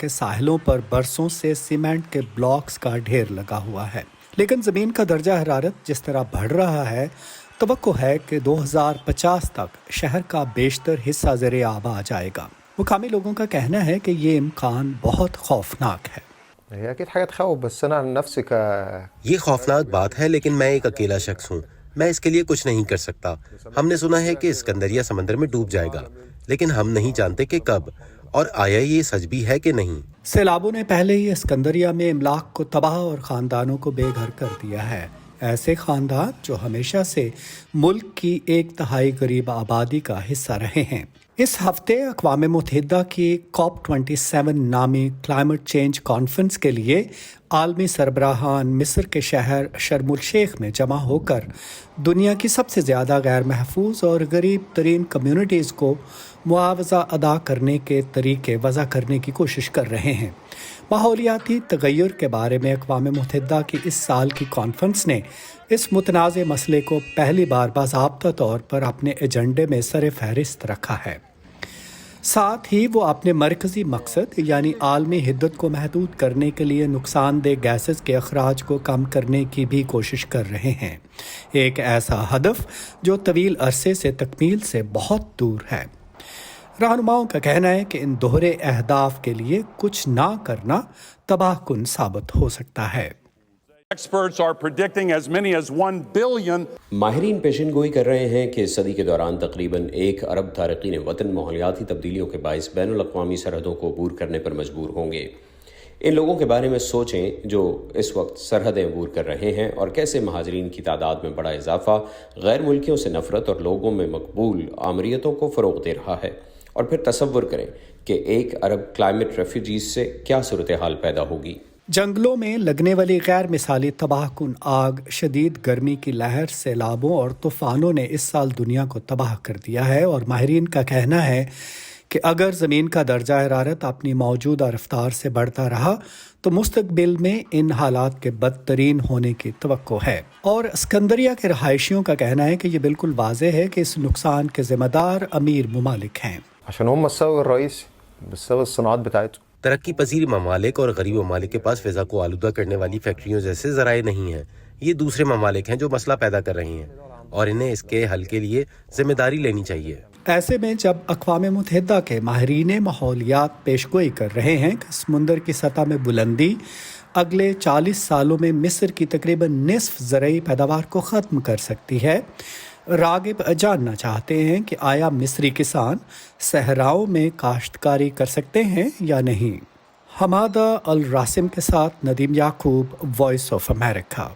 کے ساحلوں پر برسوں سے سیمنٹ کے بلاکس کا ڈھیر لگا ہوا ہے، لیکن زمین کا درجہ حرارت جس طرح بڑھ رہا ہے، توقع ہے کہ 2050 تک شہر کا بیشتر حصہ زیر آب آ جائے گا۔ مقامی لوگوں کا کہنا ہے کہ یہ امکان بہت خوفناک ہے۔ هي اكيد حاجه تخوف، بس انا عن نفسي یہ خوفناک بات ہے، لیکن میں ایک اکیلا شخص ہوں، میں اس کے لیے کچھ نہیں کر سکتا۔ ہم نے سنا ہے کہ اسکندریہ سمندر میں ڈوب جائے گا، لیکن ہم نہیں جانتے کہ کب، اور آیا یہ سچ بھی ہے کہ نہیں۔ سیلابوں نے پہلے ہی اسکندریہ میں املاک کو تباہ اور خاندانوں کو بے گھر کر دیا ہے، ایسے خاندان جو ہمیشہ سے ملک کی 1/3 غریب آبادی کا حصہ رہے ہیں۔ اس ہفتے اقوام متحدہ کی COP27 نامی کلائمیٹ چینج کانفرنس کے لیے عالمی سربراہان مصر کے شہر شرم الشیخ میں جمع ہو کر دنیا کی سب سے زیادہ غیر محفوظ اور غریب ترین کمیونٹیز کو معاوضہ ادا کرنے کے طریقے وضع کرنے کی کوشش کر رہے ہیں۔ ماحولیاتی تغیر کے بارے میں اقوام متحدہ کی اس سال کی کانفرنس نے اس متنازع مسئلے کو پہلی بار باضابطہ طور پر اپنے ایجنڈے میں سر فہرست رکھا ہے۔ ساتھ ہی وہ اپنے مرکزی مقصد یعنی عالمی حدت کو محدود کرنے کے لیے نقصان دہ گیسز کے اخراج کو کم کرنے کی بھی کوشش کر رہے ہیں، ایک ایسا ہدف جو طویل عرصے سے تکمیل سے بہت دور ہے۔ رہنماؤں کا کہنا ہے کہ ان دوہرے اہداف کے لیے کچھ نہ کرنا تباہ کن ثابت ہو سکتا ہے۔ ماہرین پیشن گوئی کر رہے ہیں کہ اس صدی کے دوران تقریباً 1 ارب تارکین وطن ماحولیاتی تبدیلیوں کے باعث بین الاقوامی سرحدوں کو عبور کرنے پر مجبور ہوں گے۔ ان لوگوں کے بارے میں سوچیں جو اس وقت سرحدیں عبور کر رہے ہیں، اور کیسے مہاجرین کی تعداد میں بڑا اضافہ غیر ملکیوں سے نفرت اور لوگوں میں مقبول آمریتوں کو فروغ دے رہا ہے۔ اور پھر تصور کریں کہ 1 ارب کلائمیٹ ریفیوجیز سے کیا صورتحال پیدا ہوگی۔ جنگلوں میں لگنے والی غیر مثالی تباہ کن آگ، شدید گرمی کی لہر، سیلابوں اور طوفانوں نے اس سال دنیا کو تباہ کر دیا ہے، اور ماہرین کا کہنا ہے کہ اگر زمین کا درجہ حرارت اپنی موجودہ رفتار سے بڑھتا رہا تو مستقبل میں ان حالات کے بدترین ہونے کی توقع ہے۔ اور اسکندریہ کے رہائشیوں کا کہنا ہے کہ یہ بالکل واضح ہے کہ اس نقصان کے ذمہ دار امیر ممالک ہیں۔ عشان هم السبب الرئيسي بسبب الصناعات بتاعتهم۔ ترقی پذیر ممالک اور غریب ممالک کے پاس فضا کو آلودہ کرنے والی فیکٹریوں جیسے ذرائع نہیں ہیں۔ یہ دوسرے ممالک ہیں جو مسئلہ پیدا کر رہے ہیں، اور انہیں اس کے حل کے لیے ذمہ داری لینی چاہیے۔ ایسے میں جب اقوام متحدہ کے ماہرین ماحولیات پیشگوئی کر رہے ہیں کہ سمندر کی سطح میں بلندی اگلے 40 سالوں میں مصر کی تقریباً نصف زرعی پیداوار کو ختم کر سکتی ہے، راغب جاننا چاہتے ہیں کہ آیا مصری کسان صحراؤں میں کاشتکاری کر سکتے ہیں یا نہیں۔ حمادہ الراسم کے ساتھ ندیم یعقوب، وائس آف امریکہ۔